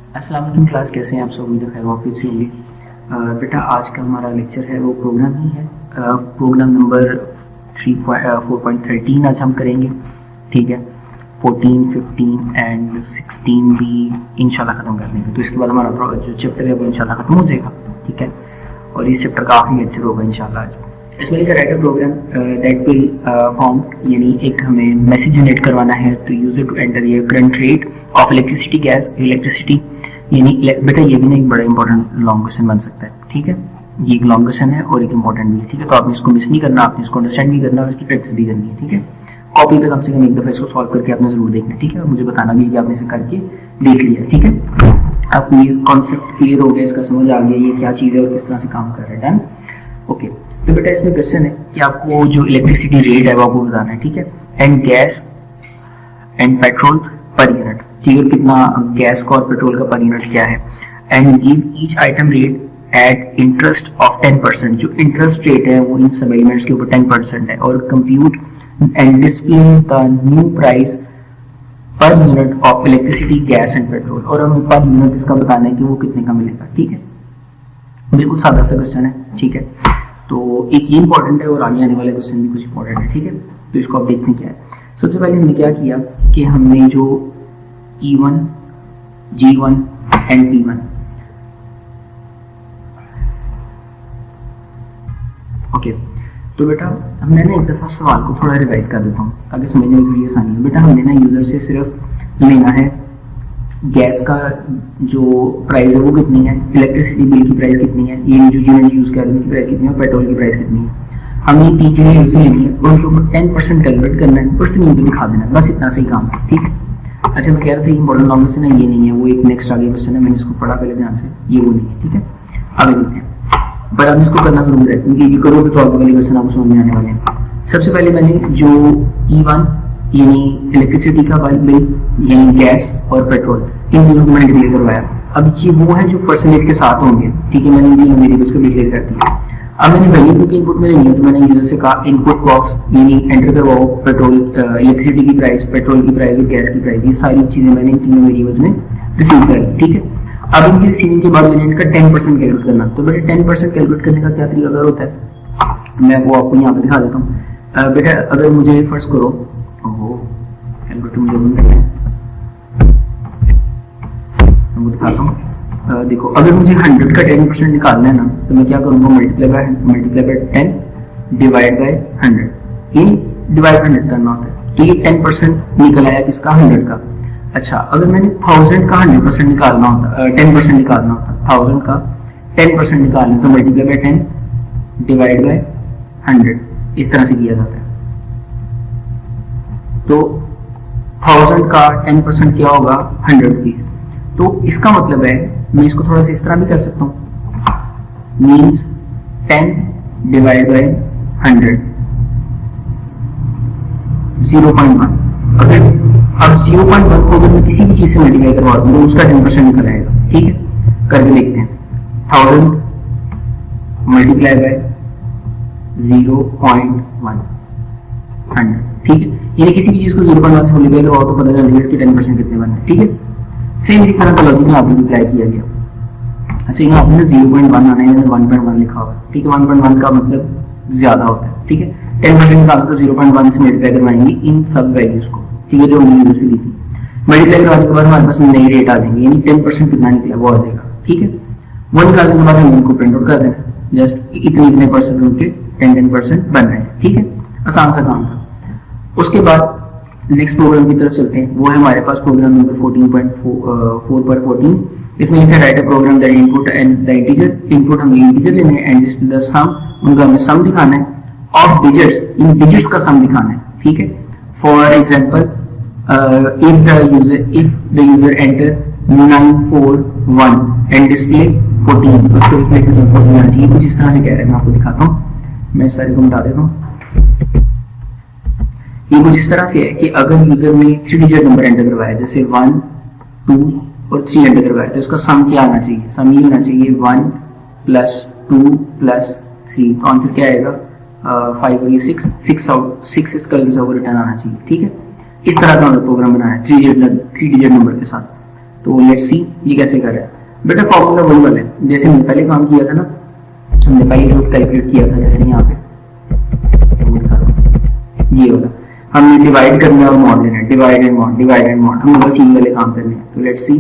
अस्सलाम वालेकुम क्लास, कैसे हैं आप सब? उम्मीद है खैर वाफियत से होंगे। बेटा आज का हमारा लेक्चर है वो प्रोग्राम ही है। प्रोग्राम नंबर 4.13 आज हम करेंगे। ठीक है, 14, 15 एंड 16 भी इंशाल्लाह ख़त्म कर देंगे। तो इसके बाद हमारा जो चैप्टर है वो इंशाल्लाह ख़त्म हो जाएगा। ठीक है, और इस चैप्टर का आखिरी लेक्चर होगा इंशाल्लाह आज। इसमें लिखा write a program that will form, यानी एक हमें मैसेज जनरेट करवाना है तो यूजर टू एंटर ये current rate of electricity gas electricity, यानी बेटा ये भी ना एक बड़ा इंपॉर्टेंट लॉन्ग क्वेश्चन बन सकता है। ठीक है, ये एक लॉन्ग क्वेश्चन है और एक इंपॉर्टेंट भी है। ठीक है, तो आपने इसको मिस नहीं करना, आपने इसको अंडरस्टैंड भी करना और इसकी प्रैक्टिस भी करनी है। ठीक है, कॉपी पे कम से कम एक दफ़ा इसको सॉल्व करके आपने जरूर देखना है। ठीक है, और मुझे बताना भी कि आपने इसे करके देख लिया। ठीक है, आपको ये कॉन्सेप्ट क्लियर हो गया, इसका समझ आ गया ये क्या चीज़ है और किस तरह से काम कर रहा है। डन। ओके, तो बेटा इसमें क्वेश्चन है कि आपको जो इलेक्ट्रिसिटी रेट है वो आपको बताना है। ठीक है, and gas and petrol per unit. ठीक है, कितना गैस का और पेट्रोल का पर यूनिट क्या है, and give each item rate at interest of 10%। जो इंटरेस्ट रेट है वो इन सब एलिमेंट्स के ऊपर 10% है, और compute and display the new price per unit of electricity gas and petrol, और हमें पर यूनिट इसका बताना है कि वो कितने का मिलेगा। ठीक है, बिल्कुल सादा सा क्वेश्चन है। ठीक है, तो एक ये इंपॉर्टेंट है और आगे आने वाले क्वेश्चन भी कुछ इंपॉर्टेंट है। ठीक है, तो इसको आप देखने क्या है। सबसे पहले हमने क्या किया कि हमने जो E1, G1 and P1, okay, तो बेटा हमने ना एक दफ़ा सवाल को थोड़ा रिवाइज कर देता हूँ ताकि समझने में थोड़ी आसानी हो। बेटा हमने ना यूज़र से सिर्फ लेना है गैस का जो प्राइस है वो कितनी है, इलेक्ट्रिसिटी बिल की प्राइस कितनी है, ये जो यूनिट यूज़ कर रहे हैं उनकी प्राइस कितनी है, और पेट्रोल की प्राइस कितनी है। हमने तीन चीज़ें यूज़र लेनी है और उनके ऊपर 10% कैलकुलेट करना है और स्क्रीन पे दिखा देना है, बस इतना सही काम है। ठीक है, अच्छा मैं कह रहा था इंपॉर्टेंट लॉन्ग क्वेश्चन है, ये नहीं है, वो एक नेक्स्ट आगे क्वेश्चन है, मैंने इसको पढ़ा पहले ध्यान से, ये वो नहीं है। ठीक है, आगे देखते हैं, पर आपने इसको करना जरूर है क्योंकि ये करो तो सॉल्व वाले क्वेश्चन आपको समझ में आने वाले हैं। सबसे पहले मैंने जो E1 यानी इलेक्ट्रिसिटी का बिल यानी गैस और पेट्रोल, इन तीनों को मैंने डिक्लेयर करवाया। अब ये वो है जो परसेंटेज के साथ होंगे। ठीक है, मैंने इन वेरिएबल्स को डिक्लेयर कर दिया। अब मैंने वैल्यू की इनपुट में लेनी है तो मैंने यूजर से कहा इनपुट बॉक्स यानी एंटर करवाओ पेट्रोल इलेक्ट्रिसिटी की प्राइस, पेट्रोल की प्राइस और गैस की प्राइस, ये सारी चीजें मैंने इन तीनों वेरिएबल्स में रिसीव कर ली। ठीक है, अब इनकी रिसीविंग के बाद मैंने इनका 10% कैलकुलेट करना। तो बेटा 10% कैलकुलेट करने का क्या तरीका होता है, मैं वो आपको यहाँ पे दिखा देता हूँ। बेटा अगर मुझे फर्स्ट करो कैलकुलेटर मुझे बंद करना है, मैं दिखाता हूँ। देखो अगर मुझे 100 का 10% निकालना है ना तो मैं क्या करूँगा, मल्टीप्लाई बाय 10 डिवाइड बाय 100, ये डिवाइड 100 करना होता है। तो ये 10% निकल आया किसका, 100 का। अच्छा अगर मैंने 1000 का 100% निकालना होता, 10% निकालना होता, 1000 का 10% निकालना तो मल्टीप्लाई बाय 10 डिवाइड बाय 100, इस तरह से किया जाता है। तो 1000 का 10% क्या होगा, 100 रुपीज। तो इसका मतलब है मैं इसको थोड़ा सा इस तरह भी कर सकता हूँ, मीन्स 10 डिवाइड बाय 100 0.1। अगर अब 0.1 को अगर मैं किसी भी चीज से मल्टीप्लाई करवा दूं तो उसका 10% निकल आएगा। ठीक है, करके देखते हैं। 1000 मल्टीप्लाई बाय 0.1 100। ठीक है, यानी किसी भी चीज को 0.1 से मल्टीप्लाई करवाओ तो पता चल जाएगा इसके 10% कितने बनने। ठीक है, सेम इसी तरह का लॉजिक यहाँ पे अप्लाई किया गया। अच्छा यहाँ आपने 0.1 आना है, मैंने 1.1 लिखा हुआ। ठीक है, 1.1 का मतलब ज्यादा होता है। ठीक है, 10% निकाला तो 0.1 से मल्टीप्लाई करवाएंगे इन सब वैल्यूज को। ठीक है, जो हमने यूजर से ली थी, मल्टीप्लाई करवाने के बाद हमारे पास नई रेट आ जाएंगे, यानी 10% कितना निकला वो आ जाएगा। ठीक है, वो निकालने के बाद हम इनको प्रिंट आउट कर देना, जस्ट इतने परसेंट उनके 10% बन रहे हैं। ठीक है, आसान सा काम था। उसके बाद नेक्स्ट प्रोग्राम की तरफ चलते हैं, वो है हमारे पास प्रोग्राम नंबर 14.4 इसमें लिखा है write a program that input and the integer. Input हमें इंटीजर लेने हैं एंड डिस्प्ले द सम, उनका हमें सम दिखाना है ऑफ डिजिट्स, इन डिजिट्स का सम दिखाना है। ठीक है, for example if the user enter 941 and display 14, तो उसको डिस्प्ले 14 आना चाहिए। कुछ इस तरह से कह रहे हैं, मैं आपको दिखाता हूँ, मैं सारे को मिटा देता हूँ। ये कुछ इस तरह से है कि अगर यूजर ने 3 डिजिट नंबर एंटर करवाया, जैसे 1, 2 और 3 एंटर करवाया, तो उसका सम क्या आना चाहिए, सम ये होना चाहिए 1 + 2 + 3, तो आंसर क्या आएगा 5 और ये 6 इसका रिटर्न आना चाहिए। ठीक है, इस तरह का हमने प्रोग्राम बनाया है 3 डिजिट नंबर के साथ। तो लेट्स सी ये कैसे कर रहा है। बेटा फॉर्मूला वही वाला है जैसे हमने पहले काम किया था ना, हमने पहले रूट कैलकुलेट किया था, जैसे यहाँ पे ये वाला हमने डिवाइड करना है और मॉड लेना है, divide and mod, divide and mod, हमें बस ये वाले काम करने हैं। तो लेट्स सी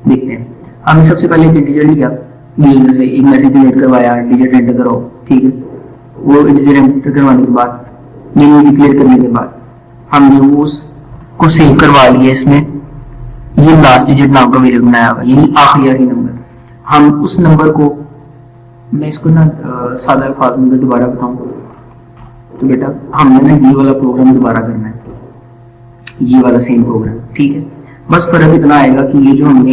देखते हैं। हमने सबसे पहले एक इंटीजर लिया, यूजर से एक मैसेज जनरेट करवाया, डिजिट एंटर करो, ठीक है। वो इंटीजर एंटर करवाने के बाद ये डिक्लेयर करने के बाद हमने उसको सेव करवा लिया इसमें, ये लास्ट डिजिट नाम का वेरिएबल बनाया हुआ, यानी आखिरी नंबर। हम उस नंबर को, मैं इसको ना सादा अल्फाज में दोबारा बताऊं तो बेटा हमने ना ये वाला प्रोग्राम दोबारा करना है, ये वाला सेम प्रोग्राम, ठीक है। बस फर्क इतना आएगा कि ये जो हमने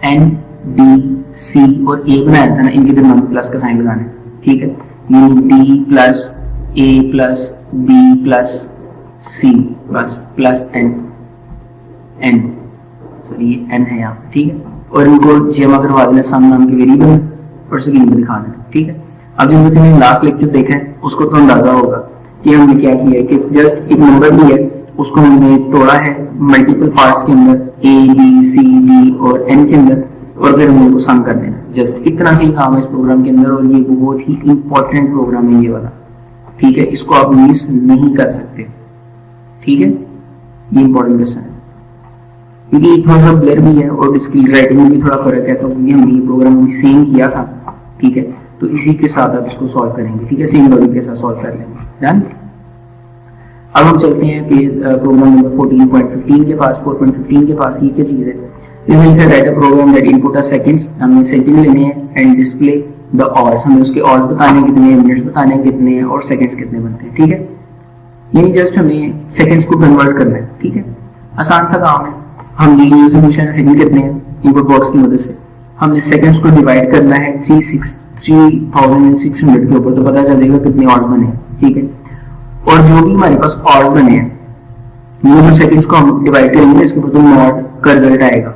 एन डी सी और ए बनाया था ना, इनके दरमियान प्लस का साइन लगाना है, ठीक है। यानी डी प्लस ए प्लस बी प्लस सी बस प्लस एन, एन सॉरी ये एन है यहाँ, ठीक है। और इनको जमा करवा देना सम नाम के वेरिएबल और स्क्रीन पर दिखा देना, ठीक है। अब जिन बच्चों ने लास्ट लेक्चर देखा है उसको तो अंदाजा होगा कि हमने क्या किया है कि जस्ट एक नंबर लिया है, उसको हमने तोड़ा है मल्टीपल पार्ट्स के अंदर, ए बी सी डी और एन के अंदर, और फिर हमने उसको सम कर देना। जस्ट इतना से ही काम है इस प्रोग्राम के अंदर, और ये बहुत ही इंपॉर्टेंट प्रोग्राम है ये वाला, ठीक है। इसको आप मिस नहीं कर सकते, ठीक है। ये इंपॉर्टेंट लेसन है क्योंकि थोड़ा सा ब्लर भी है और इसकी राइटिंग में भी थोड़ा फर्क है, तो हमने ये प्रोग्राम भी सेम किया था, ठीक है। तो इसी के साथ आप इसको सॉल्व करेंगे, ठीक है, सेम लॉजिक के साथ सॉल्व कर लेंगे। डन। अब हम चलते हैं पेज प्रोग्राम नंबर 14.15 के पास, 4.15 के पास। ये क्या चीज है, इसमें लिखा है write a program that input are seconds, हमने सेकंड लेने हैं, एंड डिस्प्ले द आवर्स, हमें उसके आवर्स बताने हैं कितने, मिनट्स बताने हैं कितने हैं, और सेकंड्स कितने बनते हैं, ठीक है। यानी जस्ट हमें सेकंड्स को कन्वर्ट करना है, ठीक है। आसान सा काम है। हम यूजर से पूछना है सेकंड कितने हैं, इनपुट बॉक्स की मदद से हमने सेकंड्स को डिवाइड करना है 3600 के ऊपर, तो पता चलेगा कितने आवर्स बने हैं, ठीक है। और जो भी हमारे पास आवर्स बने हैं, वो जो सेकंड्स को हम डिवाइड करेंगे इसके ऊपर तो मॉड का रिजल्ट आएगा,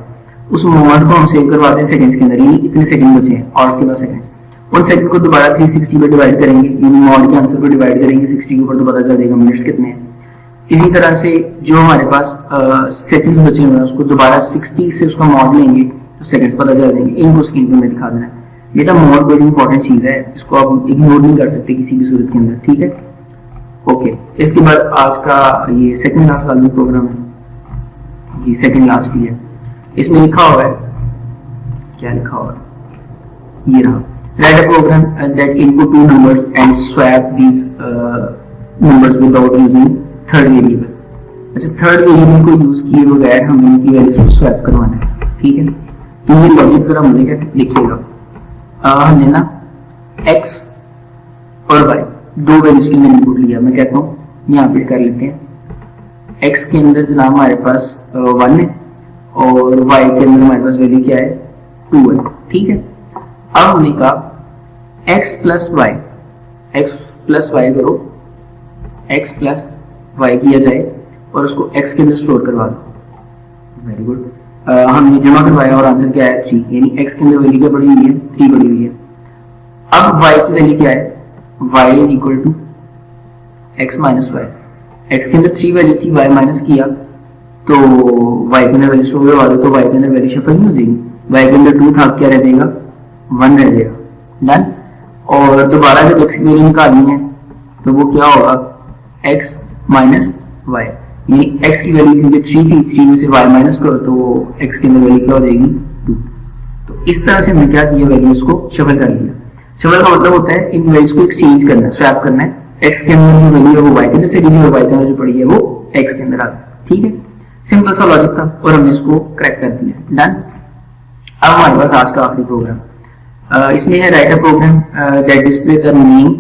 उस मॉड को हम सेव करवाते हैं सेकंड्स के अंदर, यानी इतने सेकंड बचे हैं आवर्स के पास सेकंड्स, उन सेकंड को दोबारा 360 पे डिवाइड करेंगे, यानी मॉड के आंसर को डिवाइड करेंगे 60 के ऊपर, तो पता चलेगा मिनट्स कितने हैं। इसी तरह से जो हमारे पास सेकंड्स बचे हुए हैं उसको दोबारा 60 से उसका मॉड लेंगे तो सेकंड्स पता चल जाएंगे। इनको स्क्रीन पे मैं दिखा देना है। बेटा मॉड बड़ी इंपॉर्टेंट चीज है, इसको आप इग्नोर नहीं कर सकते किसी भी सूरत के अंदर, ठीक है। ओके, इसके बाद आज का ये सेकंड लास्ट वाला प्रोग्राम है जी, सेकंड लास्ट ही है। इसमें लिखा हुआ है, क्या लिखा हुआ है, ये रहा, write a program that input two numbers and swap these numbers without using third variable. अच्छा, थर्ड वेरिएबल को यूज किए बगैर हम इनकी वैल्यूज को स्वैप करवाना है, ठीक है। तो ये लॉजिक जरा मुझे क्या लिखिएगा, हमने ना x और y दो वैल्यूज के अंदर इनपुट लिया, मैं कहता हूँ यहाँ पे कर लेते हैं। x के अंदर जनाब हमारे पास 1 है और y के अंदर हमारे पास वैल्यू क्या है 2 है, ठीक है। अब हमने कहा x प्लस y करो, x प्लस y किया जाए और उसको x के अंदर स्टोर करवा दो। वेरी गुड, हमने जमा करवाया और आंसर क्या है 3, यानी x के अंदर वैल्यू क्या पड़ी हुई है 3 पड़ी हुई है। अब y की वैल्यू क्या है, y is equal to x minus y। x के अंदर 3 वैल्यू थी, y माइनस किया तो y के अंदर वैल्यू स्टोर करवा दो, तो y के अंदर वैल्यू शफल नहीं हो जाएगी, y के अंदर 2 था, क्या रह जाएगा 1 रह जाएगा। डन। और दोबारा जब x की वैल्यू निकालनी है तो वो क्या होगा x माइनस y, यानी x की वैल्यू क्योंकि 3 थी, 3 में से y माइनस करो तो x के अंदर वैल्यू क्या हो जाएगी 2। तो इस तरह से हमने क्या किया, वैल्यूज को शफल कर लिया। शफल का मतलब होता है इन वैल्यूज को एक्सचेंज करना है, स्वैप करना है। x के अंदर जो वैल्यू है वो y के अंदर से लीजिए और y के अंदर जो पड़ी है वो x के अंदर आ जाए, ठीक है। सिंपल सा लॉजिक था और हमने इसको क्रैक कर दिया। डन। अब हमारे पास आज का आखिरी प्रोग्राम, इसमें है write a program that display the name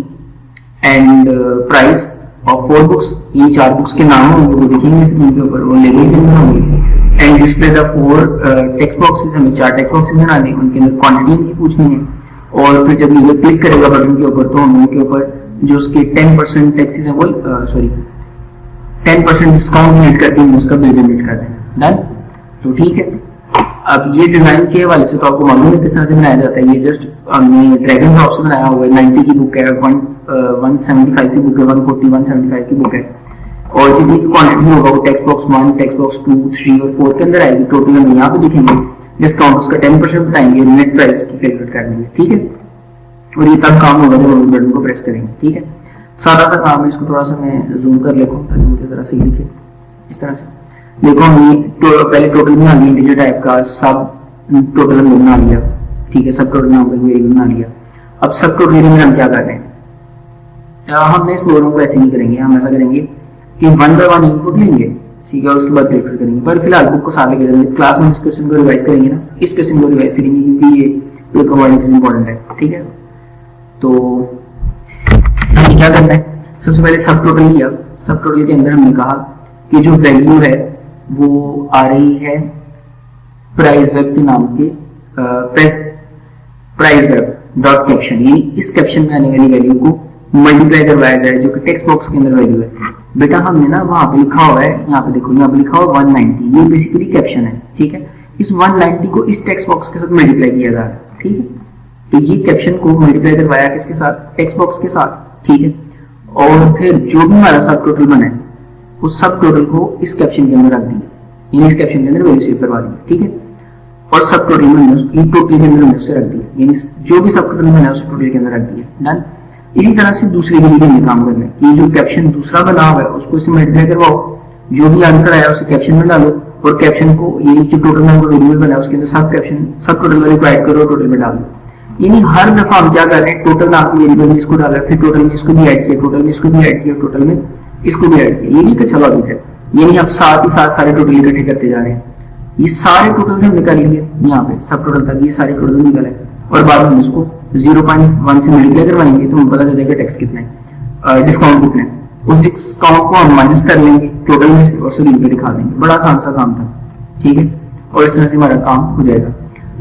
and price of 4 books. ये 4 बुक्स के नाम होंगे, वो देखेंगे स्क्रीन के ऊपर, वो लेबल के अंदर होंगे। And display the 4 text boxes, हमें 4 टेक्स्ट बॉक्सेस बनाने हैं, उनके अंदर क्वांटिटी इनकी पूछनी है। और फिर जब ये क्लिक करेगा बटन के ऊपर तो हम उनके ऊपर जो उसके 10% टैक्सेस है वो 10% डिस्काउंट जनरेट करके हम उसका बिल जनरेट कर देंगे। डन। तो ठीक है, अब ये डिजाइन के हवाले से तो आपको मालूम है किस तरह से बनाया जाता है। ये जस्ट हमने ड्रैग एंड ड्रॉप से बनाया हुआ है। 90 की बुक है, 175 की बुक है, 140 175 की बुक है। और जितनी भी क्वांटिटी होगा वो टेक्स्ट बॉक्स 1, टेक्स्ट बॉक्स 2, 3 और 4 के अंदर आएगी। टोटल हम यहाँ पे लिखेंगे, डिस्काउंट उसका 10% बताएंगे, नेट प्राइस की कैलकुलेट कर देंगे, ठीक है। और ये तब काम होगा जब हम बटन को प्रेस करेंगे, ठीक है। सादा सा काम है, इसको थोड़ा सा मैं जूम कर लेता हूँ ताकि मुझे जरा सही दिखे। इस तरह से देखो हमने पहले टोटल बना लिया, इंटीजर टाइप का सब टोटल हमने बना लिया, ठीक है। सब टोटल नाम का वेरिएबल बना लिया। अब सब टोटल में हम क्या कर रहे हैं, हमने इस प्रोग्राम को ऐसे नहीं करेंगे, हम ऐसा करेंगे कि 1 बाय 1 इनपुट लेंगे, ठीक है, और उसके बाद कैलकुलेट करेंगे। पर फिलहाल बुक को साथ लेके चलेंगे, क्लास में इस क्वेश्चन को रिवाइज करेंगे ना, इस क्वेश्चन को रिवाइज करेंगे क्योंकि ये पेपर वाइज इंपॉर्टेंट है, ठीक है। तो हमें क्या करना है, सबसे पहले सब टोटल लिया। सब टोटल के अंदर हमने कहा कि जो वैल्यू है वो आ रही है प्राइस वेब के नाम के प्राइस वेब डॉट कैप्शन, यानी इस कैप्शन में आने वाली वैल्यू को मल्टीप्लाई करवाया जाए जो कि टेक्स्ट बॉक्स के अंदर वैल्यू है। बेटा हमने ना वहां पे लिखा हुआ है, यहाँ पे देखो, यहाँ पे लिखा हुआ 190, ये बेसिकली कैप्शन है, ठीक है। इस 190 को इस टेक्स्ट बॉक्स के साथ मल्टीप्लाई किया जा रहा है, ठीक है। तो ये कैप्शन को मल्टीप्लाई करवाया किसके साथ, टेक्स्ट बॉक्स के साथ, ठीक है। और फिर जो भी हमारा सब टोटल बना है उस सब टोटल को इस कैप्शन के अंदर रख दिया, यानी इस कैप्शन के अंदर वैल्यू सेव करवा दी, ठीक है। और सब टोटल में टोटल के अंदर उसे रख दिया, यानी जो भी सब टोटल बना है उस टोटल के अंदर रख दिया, डन। इसी तरह से दूसरे के लिए भी काम करना है, ये जो कैप्शन दूसरा बना हुआ है उसको इसे मल्टीप्लाई करवाओ, जो भी आंसर आया उसे कैप्शन में डालो, और कैप्शन को ये जो टोटल नाम का वेरिएबल बना है उसके अंदर सब कैप्शन सब टोटल वैल्यू ऐड करो, टोटल में डाल दो। यानी हर दफा हम क्या कर रहे हैं, टोटल नाम के वेरिएबल में इसको डाला, फिर टोटल में इसको भी ऐड किया, टोटल में इसको भी ऐड किया, टोटल में इसको भी ऐड किया। ये भी एक अच्छा लॉजिक है, यानी आप साथ ही साथ सारे टोटल इकट्ठे करते जा रहे हैं। ये सारे टोटल हमने कर लिए, यहाँ पे सब टोटल तक ये सारे टोटल निकल है, और बाद में इसको 0.1 से मल्टीप्लाई करवाएंगे तो हमें पता चल जाएगा टैक्स कितना है, डिस्काउंट कितना है। उस डिस्काउंट को हम माइनस कर लेंगे टोटल में से और स्क्रीन पे दिखा देंगे। बड़ा आसान सा काम था, ठीक है। और इस तरह से हमारा काम हो जाएगा।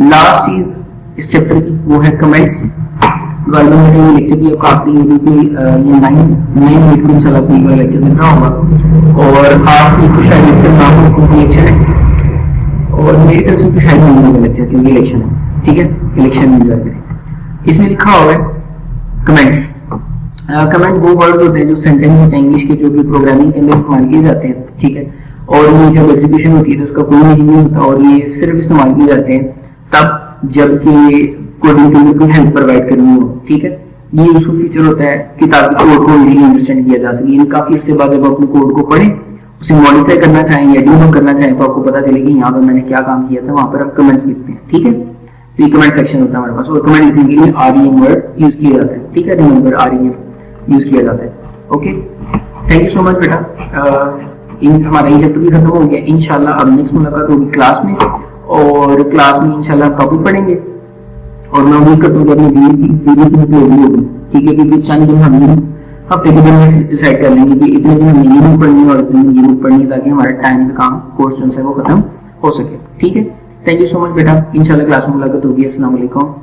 लास्ट चीज इस चैप्टर की वो है कमेंट्स। गवर्नमेंट लेक्चर की काफी ये 9 मिनट में चला पूरा लेक्चर मिल रहा होगा, और आपकी कुछ शायद लेक्चर ना हो, क्योंकि लेक्चर है, और मेरी तरफ से तो शायद नहीं होगा लेक्चर क्योंकि इलेक्शन है, ठीक है। इलेक्शन एंजॉय करें। इसमें लिखा हुआ है कमेंट्स। कमेंट वो वर्ड होते हैं जो सेंटेंस होते हैं इंग्लिश के, जो कि प्रोग्रामिंग के अंदर इस्तेमाल किए जाते हैं, ठीक है। और ये जब एग्जीक्यूशन होती है तो उसका कोई मीनिंग नहीं होता, और ये सिर्फ इस्तेमाल किए जाते हैं तब जबकि कोडिंग के लिए कोई हेल्प प्रोवाइड करनी हो, ठीक है। ये यूजफुल फीचर होता है कि ताकि कोड को इजीली अंडरस्टैंड किया जा सके। यानी काफी अर्से बाद जब अपने कोड को पढ़ें, उसे मॉडिफाई करना चाहें या डिबग करना चाहें तो आपको पता चले कि यहाँ पर मैंने क्या काम किया था, वहां पर आप कमेंट्स लिखते हैं, ठीक है। तो ये कमेंट सेक्शन होता है हमारे पास, और कमेंट लिखने के लिए REM वर्ड यूज किया जाता है, ठीक है। रिमेंबर REM यूज किया जाता है, okay. Thank you so much बेटा। हमारा ये चैप्टर भी खत्म हो गया। इंशाल्लाह अब नेक्स्ट मुलाकात होगी क्लास में, और क्लास में इंशाल्लाह टॉपिक पढ़ेंगे, और मैं उम्मीद करता हूँ कि अपनी वीडियो की प्लेलिस्ट होगी, ठीक है। क्योंकि चंद दिन हम हफ्ते के दिन में डिसाइड कर लेंगे कि इतने दिन हमने ये बुक पढ़नी है और इतने दिन ये बुक पढ़नी है, ताकि हमारा टाइम पे काम कोर्स जो है वो खत्म हो सके, ठीक है। थैंक यू सो मच बेटा। इंशाल्लाह क्लास में मुलाकात होगी। अस्सलाम वालेकुम।